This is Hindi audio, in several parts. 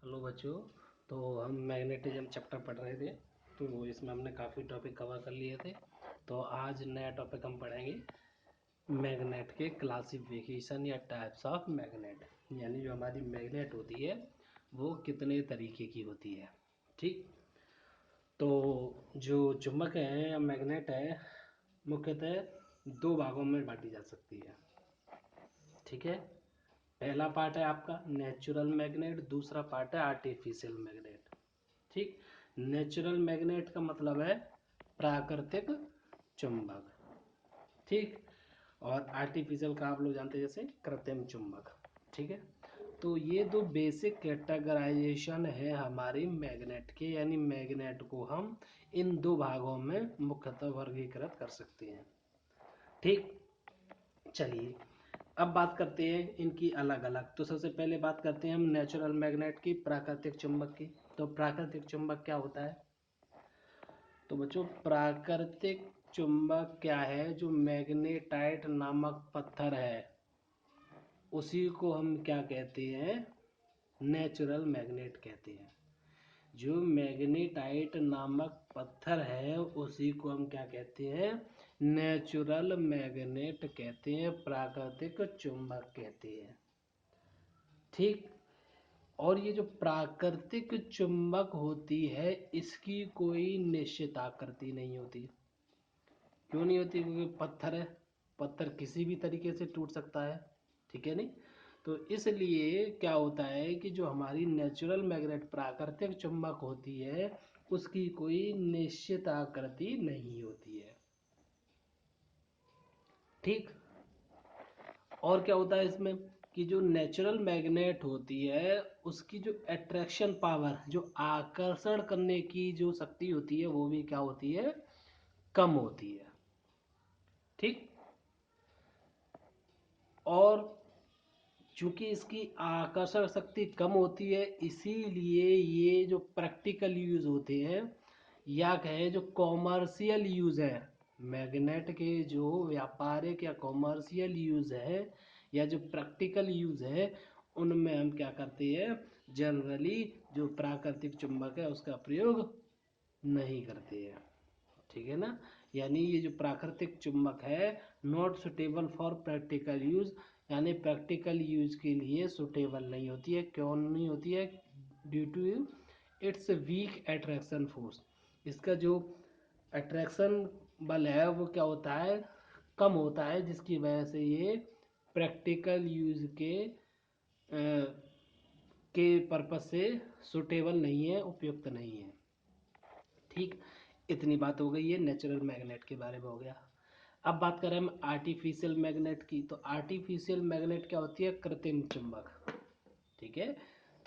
हेलो बच्चों। तो हम मैग्नेटिज्म चैप्टर पढ़ रहे थे, तो इसमें हमने काफ़ी टॉपिक कवर कर लिए थे। तो आज नया टॉपिक हम पढ़ेंगे मैग्नेट के क्लासिफिकेशन या टाइप्स ऑफ मैग्नेट, यानी जो हमारी मैग्नेट होती है वो कितने तरीके की होती है। ठीक। तो जो चुंबक है या मैग्नेट है मुख्यतः दो भागों में बांटी जा सकती है। ठीक है। पहला पार्ट है आपका नेचुरल मैग्नेट, दूसरा पार्ट है आर्टिफिशियल मैग्नेट। ठीक। नेचुरल मैग्नेट का मतलब है प्राकृतिक चुंबक। ठीक। और आर्टिफिशियल का आप लोग जानते हैं जैसे कृत्रिम चुंबक। ठीक है। तो ये दो बेसिक कैटेगराइजेशन है हमारी मैग्नेट के, यानी मैग्नेट को हम इन दो भागों में मुख्यतः वर्गीकृत कर सकते हैं। ठीक। चलिए अब बात करते हैं इनकी अलग अलग। तो सबसे पहले बात करते हैं हम नेचुरल मैग्नेट की, प्राकृतिक चुंबक की। तो प्राकृतिक चुंबक क्या होता है? तो बच्चों प्राकृतिक चुंबक क्या है? जो मैग्नेटाइट नामक पत्थर है उसी को हम क्या कहते हैं? नेचुरल मैग्नेट कहते हैं। जो मैग्नेटाइट नामक पत्थर है उसी को हम क्या कहते हैं? नेचुरल मैग्नेट कहते हैं, प्राकृतिक चुंबक कहते हैं। ठीक। और ये जो प्राकृतिक चुंबक होती है इसकी कोई निश्चित आकृति नहीं होती। क्यों नहीं होती? क्योंकि पत्थर है, पत्थर किसी भी तरीके से टूट सकता है। ठीक है नहीं? तो इसलिए क्या होता है कि जो हमारी नेचुरल मैग्नेट प्राकृतिक चुंबक होती है उसकी कोई निश्चित आकृति नहीं होती है। ठीक। और क्या होता है इसमें कि जो नेचुरल मैग्नेट होती है उसकी जो अट्रैक्शन पावर, जो आकर्षण करने की जो शक्ति होती है वो भी क्या होती है? कम होती है। ठीक। और चूंकि इसकी आकर्षण शक्ति कम होती है इसीलिए ये जो प्रैक्टिकल यूज होते हैं या कहे जो कॉमर्शियल यूज है मैग्नेट के, जो व्यापारिक या कॉमर्शियल यूज है या जो प्रैक्टिकल यूज है उनमें हम क्या करते हैं? जनरली जो प्राकृतिक चुंबक है उसका प्रयोग नहीं करते हैं। ठीक है ना? यानी ये जो प्राकृतिक चुंबक है not suitable for practical use, यानी प्रैक्टिकल यूज के लिए सुटेबल नहीं होती है। क्यों नहीं होती है? Due to its weak attraction force. इसका जो अट्रैक्शन बल है वो क्या होता है? कम होता है, जिसकी वजह से ये प्रैक्टिकल यूज के पर्पज से सुटेबल नहीं है, उपयुक्त नहीं है। ठीक। इतनी बात हो गई है नेचुरल मैग्नेट के बारे में, हो गया। अब बात करें हम आर्टिफिशियल मैग्नेट की। तो आर्टिफिशियल मैग्नेट क्या होती है? कृत्रिम चुंबक। ठीक है।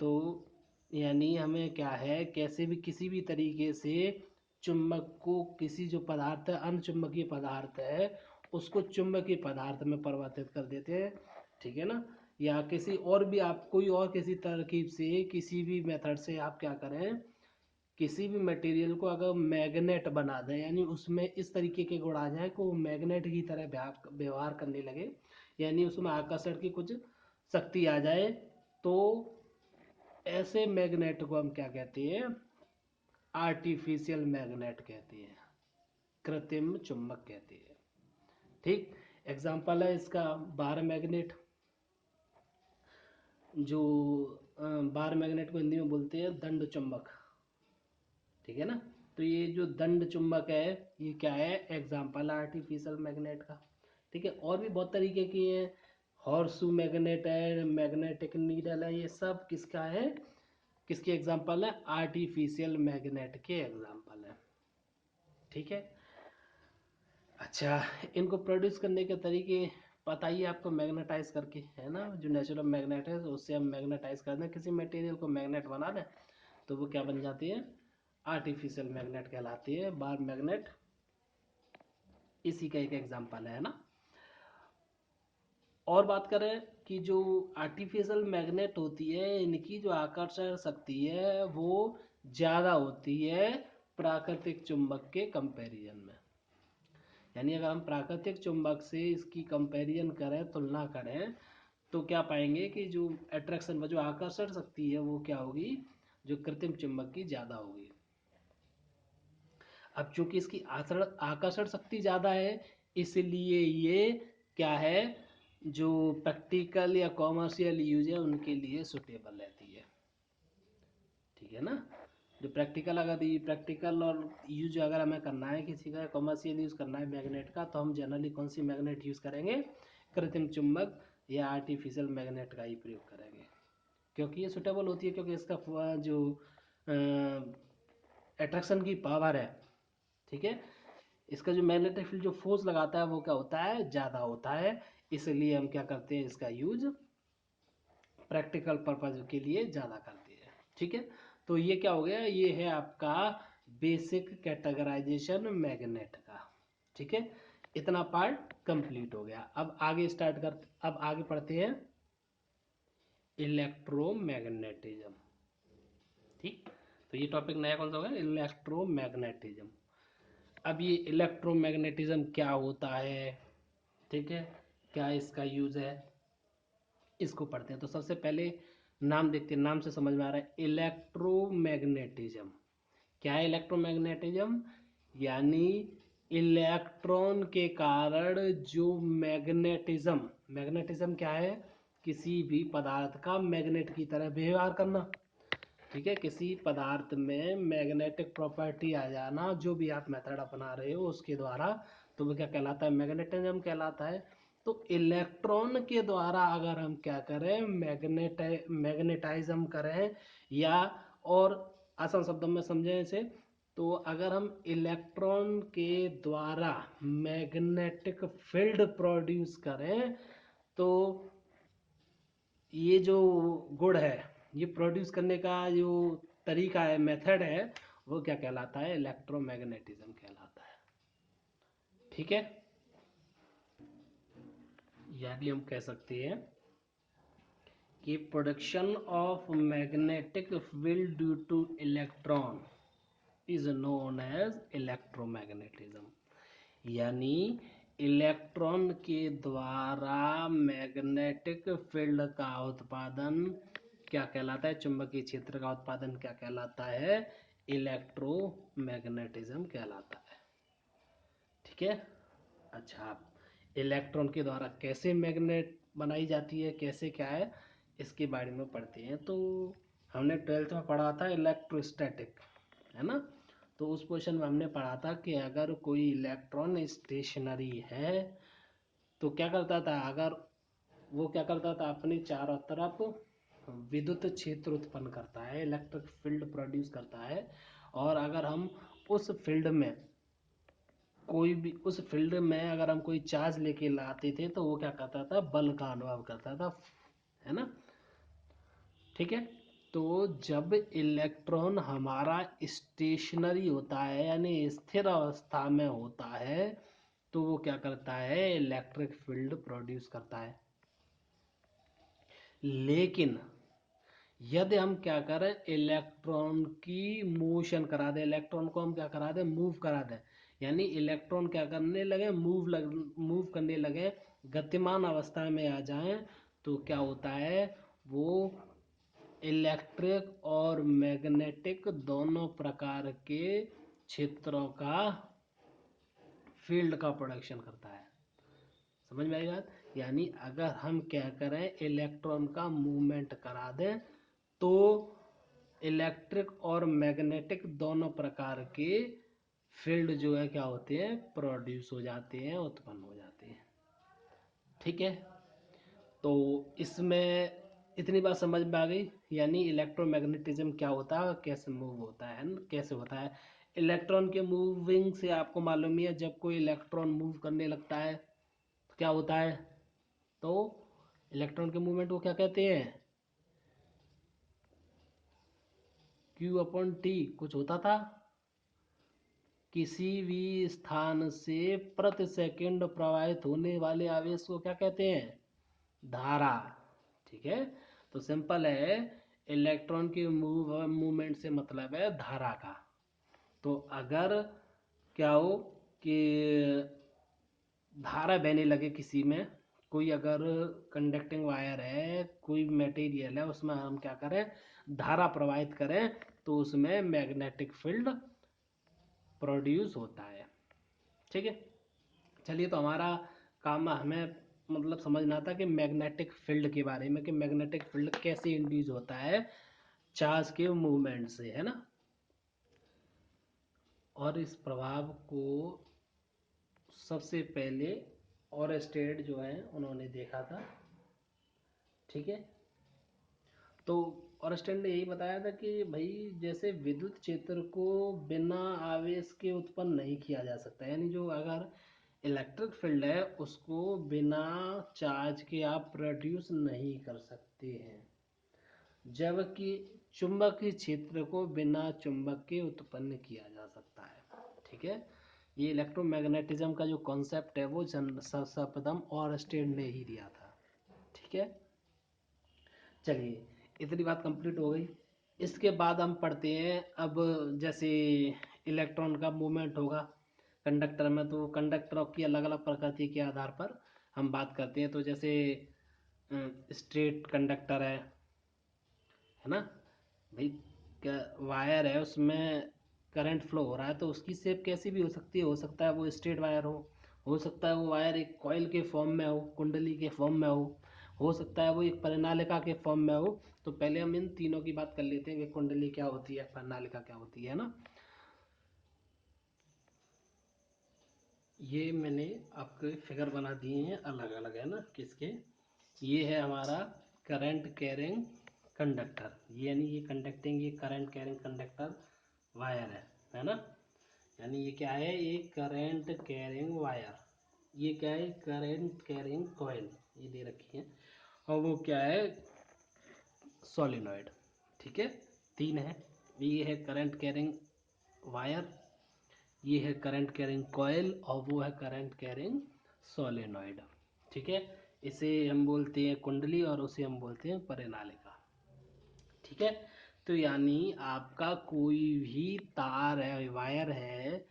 तो यानी हमें क्या है, कैसे भी किसी भी तरीके से चुंबक को, किसी जो पदार्थ है अनचुंबकीय पदार्थ है उसको चुंबकीय पदार्थ में परिवर्तित कर देते हैं। ठीक है ना? या किसी और भी आप कोई और किसी तरकीब से किसी भी मेथड से आप क्या करें, किसी भी मटेरियल को अगर मैग्नेट बना दें, यानी उसमें इस तरीके के गुण आ जाए कि वो मैग्नेट की तरह व्यवहार करने लगे, यानी उसमें आकर्षण की कुछ शक्ति आ जाए, तो ऐसे मैग्नेट को हम क्या कहते हैं? आर्टिफिशियल मैग्नेट कहते हैं, कृत्रिम चुंबक कहते हैं। ठीक। एग्जाम्पल है इसका बार मैग्नेट। जो बार मैग्नेट को हिंदी में बोलते हैं दंड चुंबक। ठीक है ना? तो ये जो दंड चुंबक है ये क्या है? एग्जाम्पल आर्टिफिशियल मैग्नेट का। ठीक है। और भी बहुत तरीके की है, हॉर्सू मैग्नेट है, मैग्नेटिक नीडल है, ये सब किसका है? किसके एग्जाम्पल है? आर्टिफिशियल मैग्नेट के एग्जाम्पल है। ठीक है। अच्छा, इनको प्रोड्यूस करने के तरीके पता ही है आपको, मैग्नेटाइज करके, है ना? जो नेचुरल मैग्नेट है तो उससे हम मैग्नेटाइज कर दें, किसी मटेरियल को मैग्नेट बना दें तो वो क्या बन जाती है? आर्टिफिशियल मैग्नेट कहलाती है। बार मैग्नेट इसी का एक एग्जाम्पल है ना? और बात करें कि जो आर्टिफिशियल मैग्नेट होती है इनकी जो आकर्षण शक्ति है वो ज़्यादा होती है प्राकृतिक चुंबक के कंपैरिजन में। यानी अगर हम प्राकृतिक चुंबक से इसकी कंपैरिजन करें, तुलना करें, तो क्या पाएंगे कि जो अट्रैक्शन जो आकर्षण शक्ति है वो क्या होगी, जो कृत्रिम चुंबक की ज़्यादा होगी। अब चूंकि इसकी आकर्षण शक्ति ज़्यादा है, इसलिए ये क्या है, जो प्रैक्टिकल या कॉमर्शियल यूज है उनके लिए सुटेबल रहती है। ठीक है ना। जो प्रैक्टिकल, अगर ये प्रैक्टिकल और यूज अगर हमें करना है किसी का, कॉमर्शियल यूज़ करना है मैग्नेट का, तो हम जनरली कौन सी मैग्नेट यूज़ करेंगे, कृत्रिम चुंबक या आर्टिफिशियल मैग्नेट का ही प्रयोग करेंगे, क्योंकि ये सुटेबल होती है, क्योंकि इसका जो अट्रैक्शन की पावर है, ठीक है, इसका जो मैग्नेटिक फील्ड जो फोर्स लगाता है वो क्या होता है, ज़्यादा होता है। इसलिए हम क्या करते हैं, इसका यूज प्रैक्टिकल पर्पज के लिए ज़्यादा करते हैं। ठीक है, तो ये क्या हो गया, ये है आपका बेसिक कैटेगराइजेशन मैग्नेट का। ठीक है, इतना पार्ट कंप्लीट हो गया। अब आगे पढ़ते हैं इलेक्ट्रोमैग्नेटिज्म। ठीक, तो ये टॉपिक नया कौन सा होगा, इलेक्ट्रोमैग्नेटिज्म। अब ये इलेक्ट्रोमैग्नेटिज्म क्या होता है, ठीक है, क्या इसका यूज है, इसको पढ़ते हैं। तो सबसे पहले नाम देखते हैं, नाम से समझ में आ रहा है इलेक्ट्रोमैग्नेटिज्म। क्या है इलेक्ट्रोमैग्नेटिज्म, यानी इलेक्ट्रॉन के कारण जो मैग्नेटिज्म, मैग्नेटिज्म क्या है, किसी भी पदार्थ का मैग्नेट की तरह व्यवहार करना। ठीक है, किसी पदार्थ में मैग्नेटिक प्रॉपर्टी आ जाना, जो भी आप मेथड अपना रहे हो उसके द्वारा, तो वो क्या कहलाता है, मैग्नेटिज्म कहलाता है। तो इलेक्ट्रॉन के द्वारा अगर हम क्या करें, मैग्नेटाइज्म करें, या और आसान शब्दों में समझें इसे, तो अगर हम इलेक्ट्रॉन के द्वारा मैग्नेटिक फील्ड प्रोड्यूस करें, तो ये जो गुण है, ये प्रोड्यूस करने का जो तरीका है, मेथड है, वो क्या कहलाता है, इलेक्ट्रोमैग्नेटिज्म कहलाता है। ठीक है, यह भी हम कह सकते हैं कि production of magnetic field due to electron is known as electromagnetism. यानी इलेक्ट्रॉन के द्वारा मैग्नेटिक फील्ड का उत्पादन क्या कहलाता है, चुंबकीय क्षेत्र का उत्पादन क्या कहलाता है, इलेक्ट्रोमैग्नेटिज्म कहलाता है। ठीक है, अच्छा, इलेक्ट्रॉन के द्वारा कैसे मैग्नेट बनाई जाती है, कैसे क्या है, इसके बारे में पढ़ते हैं। तो हमने 12th में पढ़ा था इलेक्ट्रोस्टैटिक, है ना। तो उस क्वेश्चन में हमने पढ़ा था कि अगर कोई इलेक्ट्रॉन स्टेशनरी है तो क्या करता था, अगर वो क्या करता था, अपने चारों तरफ विद्युत क्षेत्र उत्पन्न करता है, इलेक्ट्रिक फील्ड प्रोड्यूस करता है। और अगर हम उस फील्ड में कोई भी, उस फील्ड में अगर हम कोई चार्ज लेके लाते थे, तो वो क्या करता था, बल का अनुभव करता था, है ना। ठीक है, तो जब इलेक्ट्रॉन हमारा स्टेशनरी होता है, यानी स्थिर अवस्था में होता है, तो वो क्या करता है, इलेक्ट्रिक फील्ड प्रोड्यूस करता है। लेकिन यदि हम क्या करें, इलेक्ट्रॉन की मोशन करा दें, इलेक्ट्रॉन को हम क्या करा दें, मूव करा दें, यानी इलेक्ट्रॉन क्या करने लगे, मूव करने लगे, गतिमान अवस्था में आ जाएं, तो क्या होता है, वो इलेक्ट्रिक और मैग्नेटिक दोनों प्रकार के क्षेत्रों का फील्ड का प्रोडक्शन करता है। समझ में आई बात, यानी अगर हम क्या करें, इलेक्ट्रॉन का मूवमेंट करा दें, तो इलेक्ट्रिक और मैग्नेटिक दोनों प्रकार के फील्ड जो है क्या होते हैं, प्रोड्यूस हो जाते हैं, उत्पन्न हो जाते हैं। ठीक है, तो इसमें इतनी बात समझ में आ गई, यानी इलेक्ट्रोमैग्नेटिज्म क्या होता है, कैसे मूव होता है ना, कैसे होता है। इलेक्ट्रॉन के मूविंग से आपको मालूम ही है, जब कोई इलेक्ट्रॉन मूव करने लगता है तो क्या होता है, तो इलेक्ट्रॉन के मूवमेंट को क्या कहते हैं, Q/T कुछ होता था, किसी भी स्थान से प्रति सेकंड प्रवाहित होने वाले आवेश को क्या कहते हैं, धारा। ठीक है, तो सिंपल है, इलेक्ट्रॉन के मूवमेंट से मतलब है धारा का। तो अगर क्या हो कि धारा बहने लगे किसी में, कोई अगर कंडक्टिंग वायर है, कोई मटेरियल है, उसमें हम क्या करें, धारा प्रवाहित करें, तो उसमें मैग्नेटिक फील्ड प्रोड्यूस होता है। ठीक है, चलिए, तो हमारा काम हमें मतलब समझना था कि मैग्नेटिक फील्ड के बारे में, कि मैग्नेटिक फील्ड कैसे इंड्यूस होता है चार्ज के मूवमेंट से, है ना। और इस प्रभाव को सबसे पहले ऑरस्टेड जो है उन्होंने देखा था। ठीक है, तो ऑरस्टेड ने यही बताया था कि भाई जैसे विद्युत क्षेत्र को बिना आवेश के उत्पन्न नहीं किया जा सकता, यानी जो अगर इलेक्ट्रिक फील्ड है उसको बिना चार्ज के आप प्रोड्यूस नहीं कर सकते हैं, जबकि चुंबकीय क्षेत्र को बिना चुंबक के उत्पन्न किया जा सकता है। ठीक है, ये इलेक्ट्रोमैग्नेटिज्म का जो कॉन्सेप्ट है वो सर्वप्रथम ऑरस्टेड ने ही दिया था। ठीक है, चलिए, इतनी बात कंप्लीट हो गई। इसके बाद हम पढ़ते हैं अब, जैसे इलेक्ट्रॉन का मूवमेंट होगा कंडक्टर में, तो कंडक्टर की अलग अलग प्रकृति के आधार पर हम बात करते हैं। तो जैसे स्ट्रेट कंडक्टर है ना भाई, वायर है उसमें करंट फ्लो हो रहा है, तो उसकी शेप कैसी भी हो सकती है, हो सकता है वो स्ट्रेट वायर हो सकता है वो वायर एक कॉइल के फॉर्म में हो, कुंडली के फॉर्म में हो सकता है वो एक परिनालिका के फॉर्म में हो। तो पहले हम इन तीनों की बात कर लेते हैं कि कुंडली क्या होती है, परिनालिका क्या होती है ना। ये मैंने आपके फिगर बना दिए हैं अलग अलग, है ना, किसके। ये है हमारा करंट कैरिंग कंडक्टर, यानी ये कंडक्टिंग, ये करंट कैरिंग कंडक्टर वायर है ना। यानी ये क्या है, एक करंट कैरिंग वायर, ये क्या है, करंट कैरिंग कॉइल, ये दे रखी है। और वो क्या है, सोलिनॉइड। ठीक है, तीन है, ये है करंट कैरिंग वायर, ये है करंट कैरिंग कॉइल, और वो है करंट कैरिंग सोलेनॉइड। ठीक है, इसे हम बोलते हैं कुंडली और उसे हम बोलते हैं परिनालिका। ठीक है, तो यानी आपका कोई भी तार है, वायर है,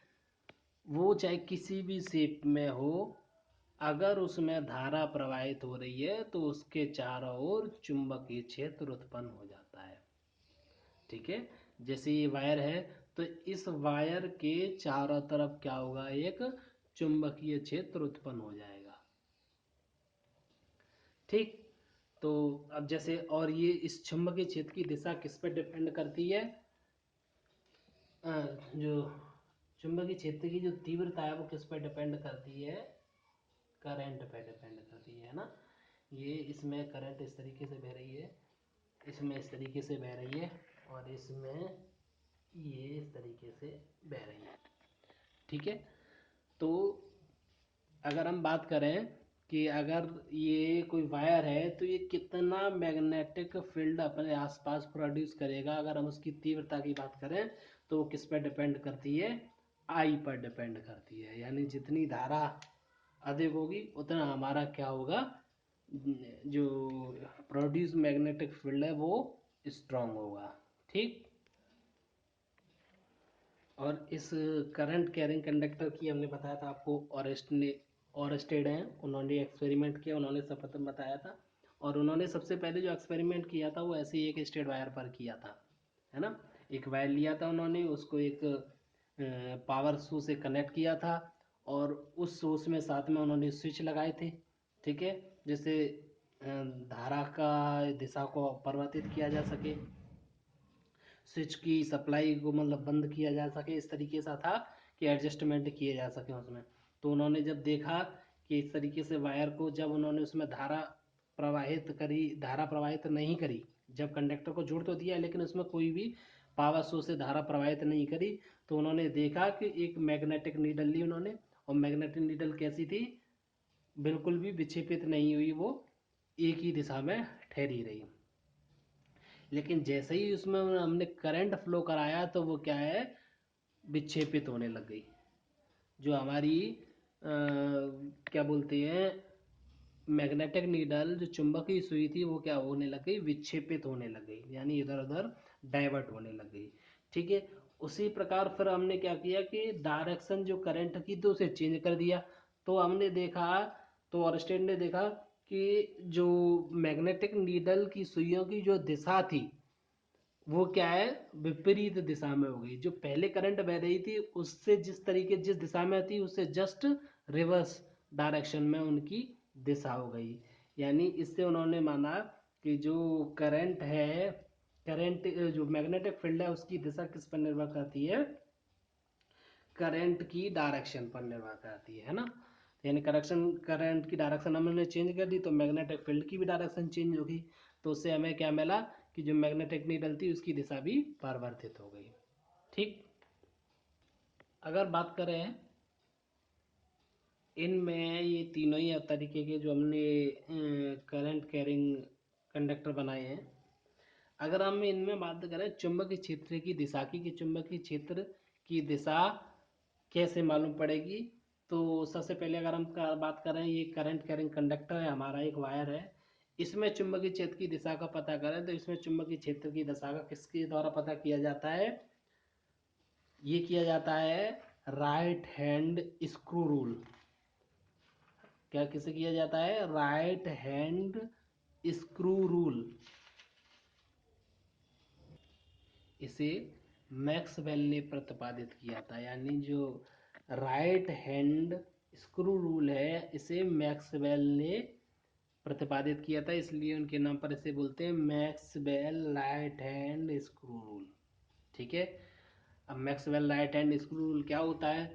वो चाहे किसी भी शेप में हो, अगर उसमें धारा प्रवाहित हो रही है तो उसके चारों ओर चुंबकीय क्षेत्र उत्पन्न हो जाता है। ठीक है, जैसे ये वायर है, तो इस वायर के चारों तरफ क्या होगा, एक चुंबकीय क्षेत्र उत्पन्न हो जाएगा। ठीक, तो अब जैसे, और ये इस चुंबकीय क्षेत्र की दिशा किस पे डिपेंड करती है, जो चुंबकीय क्षेत्र की जो तीव्रता है वो किस पे डिपेंड करती है, करंट पे डिपेंड करती है ना। ये इसमें करंट इस तरीके से बह रही है, इसमें इस तरीके से बह रही है, और इसमें ये इस तरीके से बह रही है। ठीक है, तो अगर हम बात करें कि अगर ये कोई वायर है तो ये कितना मैग्नेटिक फील्ड अपने आसपास प्रोड्यूस करेगा, अगर हम उसकी तीव्रता की बात करें तो वो किस पर डिपेंड करती है, आई पर डिपेंड करती है। यानी जितनी धारा अधिक होगी उतना हमारा क्या होगा, जो प्रोड्यूस मैग्नेटिक फील्ड है वो स्ट्रांग होगा। ठीक, और इस करंट कैरिंग कंडक्टर की हमने बताया था आपको, ऑरेस्टेड हैं, उन्होंने एक्सपेरिमेंट किया, उन्होंने सर्वप्रथम बताया था। और उन्होंने सबसे पहले जो एक्सपेरिमेंट किया था वो ऐसे ही एक स्ट्रेट वायर पर किया था, है ना। एक वायर लिया था उन्होंने, उसको एक पावर सोर्स से कनेक्ट किया था, और उस सोर्स में साथ में उन्होंने स्विच लगाए थे। ठीक है, जिससे धारा का दिशा को परिवर्तित किया जा सके, स्विच की सप्लाई को मतलब बंद किया जा सके, इस तरीके से था कि एडजस्टमेंट किए जा सके उसमें। तो उन्होंने जब देखा कि इस तरीके से वायर को जब उन्होंने उसमें धारा प्रवाहित करी, धारा प्रवाहित नहीं करी, जब कंडक्टर को जोड़ तो दिया लेकिन उसमें कोई भी पावर सोर्स से धारा प्रवाहित नहीं करी, तो उन्होंने देखा कि एक मैग्नेटिक नीडल ली उन्होंने, और मैग्नेटिक नीडल कैसी थी, बिल्कुल भी विक्षेपित नहीं हुई, वो एक ही दिशा में ठहरी रही। लेकिन जैसे ही उसमें हमने करंट फ्लो कराया तो वो क्या है, विक्षेपित होने लग गई। जो हमारी क्या बोलते हैं, मैग्नेटिक नीडल जो चुंबकीय सुई थी वो क्या होने लग गई, विक्षेपित होने लग गई, यानी इधर उधर डाइवर्ट होने लग गई। ठीक है, उसी प्रकार फिर हमने क्या किया कि डायरेक्शन जो करंट की तो उसे चेंज कर दिया। तो हमने देखा, तो ऑरस्टेड ने देखा कि जो मैग्नेटिक नीडल की सुइयों की जो दिशा थी वो क्या है, विपरीत दिशा में हो गई। जो पहले करंट बह रही थी उससे जिस दिशा में थी उससे जस्ट रिवर्स डायरेक्शन में उनकी दिशा हो गई। यानी इससे उन्होंने माना कि जो करंट है, करंट जो मैग्नेटिक फील्ड है उसकी दिशा किस पर निर्भर करती है, करंट की डायरेक्शन पर निर्भर करती है ना। यानी करंट की डायरेक्शन हमने चेंज कर दी तो मैग्नेटिक फील्ड की भी डायरेक्शन चेंज होगी। तो उससे हमें क्या मिला कि जो मैग्नेटिक नीडल थी उसकी दिशा भी परिवर्तित हो गई। ठीक। अगर बात करें इनमें, ये तीनों ही तरीके के जो हमने करंट कैरिंग कंडक्टर बनाए हैं, अगर हम इनमें बात करें चुंबकीय क्षेत्र की दिशा की, कि चुंबकीय क्षेत्र की दिशा कैसे मालूम पड़ेगी, तो सबसे पहले अगर हम बात करें, ये करंट कैरिंग कंडक्टर है हमारा, एक वायर है, इसमें चुंबकीय क्षेत्र की दिशा का पता करें तो इसमें चुंबकीय क्षेत्र की दिशा का किसके द्वारा पता किया जाता है, ये किया जाता है राइट हैंड स्क्रू रूल। क्या किसे किया जाता है, राइट हैंड स्क्रू रूल। इसे मैक्सवेल ने प्रतिपादित किया था। यानी जो राइट हैंड स्क्रू रूल है इसे मैक्सवेल ने प्रतिपादित किया था, इसलिए उनके नाम पर इसे बोलते हैं Maxwell right hand screw rule. ठीक है। अब Maxwell right hand screw rule क्या होता है,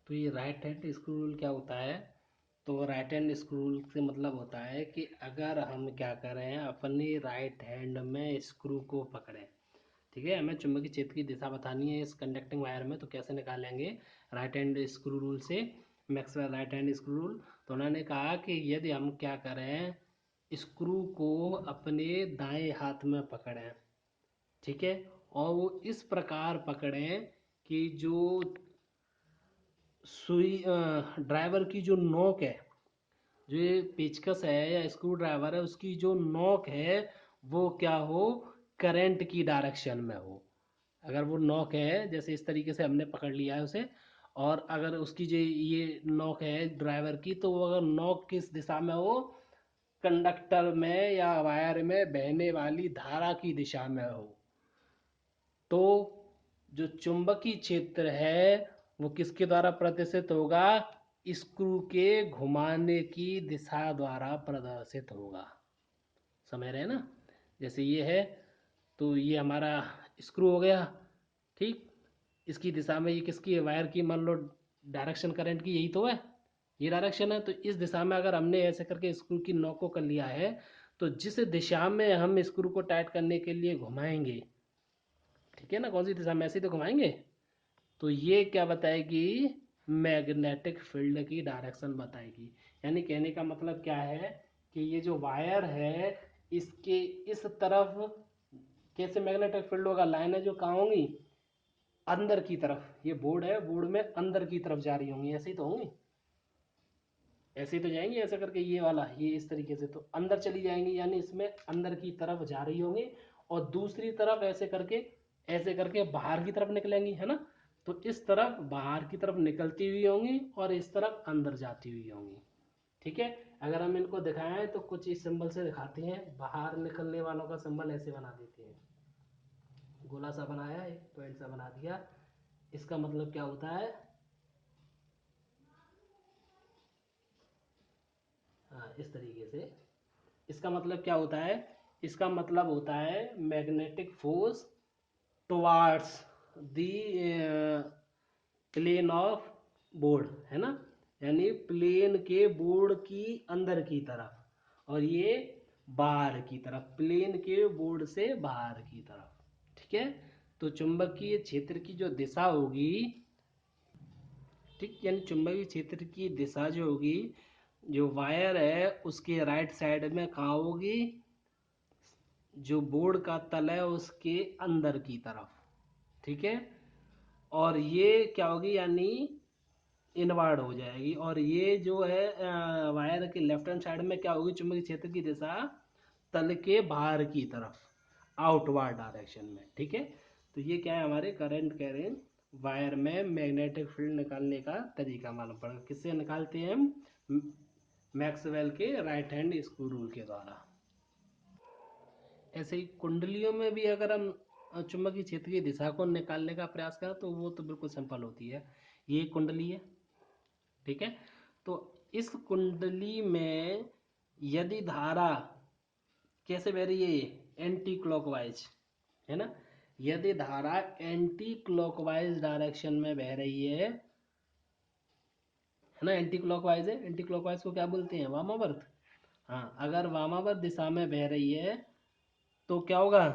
तो ये राइट हैंड स्क्रू रूल क्या होता है, तो राइट हैंड स्क्रू रूल से मतलब होता है कि अगर हम क्या करें, अपनी राइट हैंड में स्क्रू को पकड़ें, ठीक है, हमें चुंबकीय क्षेत्र की दिशा बतानी है इस कंडक्टिंग वायर में, तो कैसे निकालेंगे, राइट हैंड स्क्रू रूल से, Maxwell right hand screw rule. तो उन्होंने कहा कि यदि हम क्या करें, स्क्रू को अपने दाएं हाथ में पकड़ें, ठीक है, और वो इस प्रकार पकड़ें कि जो सुई ड्राइवर की जो नोक है, जो ये पेचकस है या स्क्रू ड्राइवर है उसकी जो नोक है वो क्या हो, करंट की डायरेक्शन में हो। अगर वो नॉक है जैसे इस तरीके से हमने पकड़ लिया है उसे, और अगर उसकी जो ये नॉक है ड्राइवर की, तो वो अगर नॉक किस दिशा में हो, कंडक्टर में या वायर में बहने वाली धारा की दिशा में हो, तो जो चुंबकीय क्षेत्र है वो किसके द्वारा प्रदर्शित होगा, स्क्रू के घुमाने की दिशा द्वारा प्रदर्शित होगा। समझ रहे हैं ना। जैसे ये है तो ये हमारा स्क्रू हो गया, ठीक, इसकी दिशा में ये किसकी है, वायर की, मान लो डायरेक्शन करंट की यही तो है, ये डायरेक्शन है, तो इस दिशा में अगर हमने ऐसे करके स्क्रू की नोक को कर लिया है, तो जिस दिशा में हम स्क्रू को टाइट करने के लिए घुमाएंगे, ठीक है ना, कौन सी दिशा में, ऐसे ही तो घुमाएंगे, तो ये क्या बताएगी, मैग्नेटिक फील्ड की डायरेक्शन बताएगी। यानी कहने का मतलब क्या है कि ये जो वायर है इसके इस तरफ कैसे मैग्नेटिक फील्ड होगा, लाइन है जो कहाँ होंगी, अंदर की तरफ, ये बोर्ड है, बोर्ड में अंदर की तरफ जा रही होंगी, ऐसे ही तो होंगी, ऐसे ही तो जाएंगी, ऐसे करके ये वाला, ये इस तरीके से तो अंदर चली जाएंगी, यानी इसमें अंदर की तरफ जा रही होंगी, और दूसरी तरफ ऐसे करके बाहर की तरफ निकलेंगी, है ना, तो इस तरफ बाहर की तरफ निकलती हुई होंगी और इस तरफ अंदर जाती हुई होंगी। ठीक है। अगर हम इनको दिखाएं तो कुछ इस सिंबल से दिखाते हैं, बाहर निकलने वालों का सिंबल ऐसे बना देते हैं, गोला सा बनाया, एक पॉइंट सा बना दिया, इसका मतलब क्या होता है, हाँ इस तरीके से, इसका मतलब क्या होता है, इसका मतलब होता है magnetic force towards the plane of board, है ना, यानी प्लेन के बोर्ड की अंदर की तरफ, और ये बाहर की तरफ, प्लेन के बोर्ड से बाहर की तरफ। ठीक है। तो चुंबकीय क्षेत्र की जो दिशा होगी, ठीक, यानी चुंबकीय क्षेत्र की दिशा जो होगी, जो वायर है उसके राइट साइड में कहाँ होगी, जो बोर्ड का तल है उसके अंदर की तरफ। ठीक है। और ये क्या होगी, यानी इनवर्ड हो जाएगी, और ये जो है वायर के लेफ्ट हैंड साइड में क्या होगी, चुंबकीय क्षेत्र की दिशा तल के बाहर की तरफ, आउटवर्ड डायरेक्शन में। ठीक है। तो ये क्या है, हमारे करंट कैरिंग वायर में मैग्नेटिक फील्ड निकालने का तरीका मालूम पड़ा। किससे निकालते हैं हम, मैक्सवेल के राइट हैंड स्क्रू रूल के द्वारा। ऐसे ही कुंडलियों में भी अगर हम चुंबकीय क्षेत्र की दिशा को निकालने का प्रयास करें तो वो तो बिल्कुल सिंपल होती है। ये कुंडली है, ठीक है। तो इस कुंडली में यदि धारा कैसे बह रही है, ये एंटी क्लॉकवाइज है ना। यदि धारा एंटी क्लॉकवाइज डायरेक्शन में बह रही है ना, एंटी क्लॉकवाइज है। एंटी क्लॉकवाइज को क्या बोलते हैं, वामावर्त। हाँ, अगर वामावर्त दिशा में बह रही है तो क्या होगा,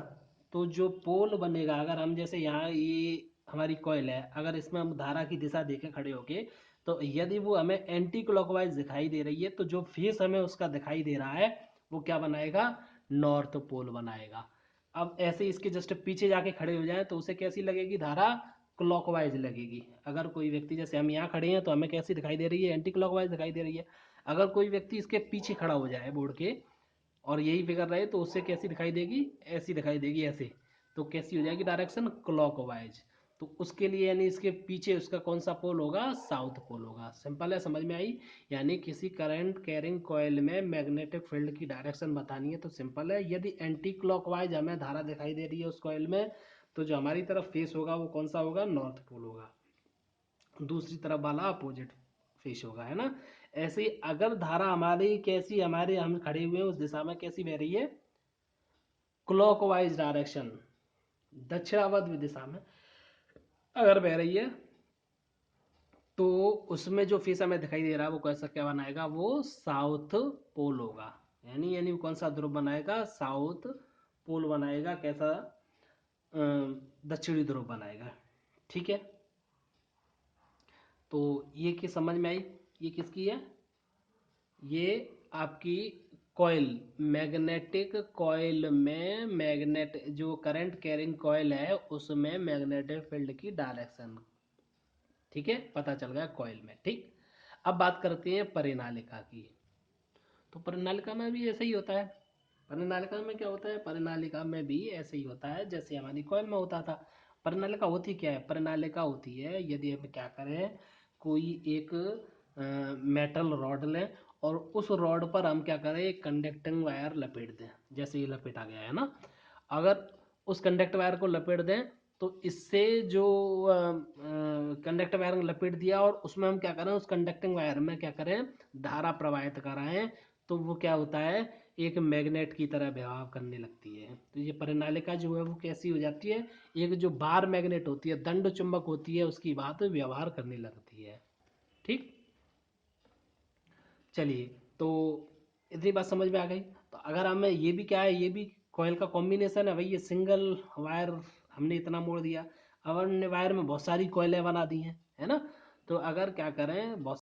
तो जो पोल बनेगा, अगर हम जैसे यहाँ ये हमारी कॉइल है, अगर इसमें हम धारा की दिशा देखें खड़े होके, तो यदि वो हमें एंटी क्लॉकवाइज दिखाई दे रही है तो जो फेस हमें उसका दिखाई दे रहा है वो क्या बनाएगा, नॉर्थ पोल बनाएगा। अब ऐसे इसके जस्ट पीछे जाके खड़े हो जाए तो उसे कैसी लगेगी धारा, क्लॉकवाइज लगेगी। अगर कोई व्यक्ति, जैसे हम यहाँ खड़े हैं तो हमें कैसी दिखाई दे रही है, एंटी क्लॉकवाइज दिखाई दे रही है। अगर कोई व्यक्ति इसके पीछे खड़ा हो जाए बोर्ड के और यही फिगर रहे तो उससे कैसी दिखाई देगी, ऐसी दिखाई देगी, ऐसे। तो कैसी हो जाएगी डायरेक्शन, क्लॉकवाइज। तो उसके लिए यानी इसके पीछे उसका कौन सा पोल होगा, साउथ पोल होगा। सिंपल है, समझ में आई। यानी किसी करंट कैरिंग कॉइल में मैग्नेटिक फील्ड की डायरेक्शन बतानी है तो सिंपल है, यदि एंटी क्लॉकवाइज हमें धारा दिखाई दे रही है उस कॉइल में तो जो हमारी तरफ फेस होगा वो कौन सा होगा, नॉर्थ पोल होगा। दूसरी तरफ वाला अपोजिट फेस होगा, है ना। ऐसे ही अगर धारा हमारी कैसी, हमारे हम खड़े हुए हैं उस दिशा में कैसी बह रही है, क्लॉकवाइज डायरेक्शन, दक्षिणावर्त दिशा में अगर बह रही है तो उसमें जो फेस हमें दिखाई दे रहा है वो कैसा क्या बनाएगा, वो साउथ पोल होगा। यानी वो कौन सा ध्रुव बनाएगा, साउथ पोल बनाएगा। कैसा, दक्षिणी ध्रुव बनाएगा, ठीक है। तो ये किस समझ में आई, ये किसकी है, ये आपकी कॉइल, मैग्नेटिक कॉइल में मैग्नेट जो करंट कैरिंग कॉइल है उसमें मैग्नेटिक फील्ड की डायरेक्शन, ठीक है, पता चल गया कॉइल में, ठीक। अब बात करते हैं परिनालिका की। तो परिनालिका में भी ऐसे ही होता है। परिनालिका में क्या होता है, परिनालिका में भी ऐसे ही होता है जैसे हमारी कॉइल में होता था। परिनालिका होती क्या है, परिनालिका होती है यदि हम क्या करें, कोई एक मेटल रॉड लें और उस रॉड पर हम क्या करें, एक कंडक्टिंग वायर लपेट दें, जैसे ये लपेटा गया है ना। अगर उस कंडक्ट वायर को लपेट दें तो इससे जो कंडक्टर वायर में लपेट दिया और उसमें हम क्या करें, उस कंडक्टिंग वायर में क्या करें, धारा प्रवाहित कराएं, तो वो क्या होता है, एक मैग्नेट की तरह व्यवहार करने लगती है। तो ये परिनालिका जो है वो कैसी हो जाती है, एक जो बार मैग्नेट होती है, दंड चुंबक होती है, उसकी बात व्यवहार करने लगती है, ठीक। चलिए, तो इतनी बात समझ में आ गई। तो अगर हमें ये भी क्या है, ये भी कॉइल का कॉम्बिनेशन है भाई, ये सिंगल वायर हमने इतना मोड़ दिया, अब हमने वायर में बहुत सारी कॉइलें बना दी हैं, है ना। तो अगर क्या करें, बहुत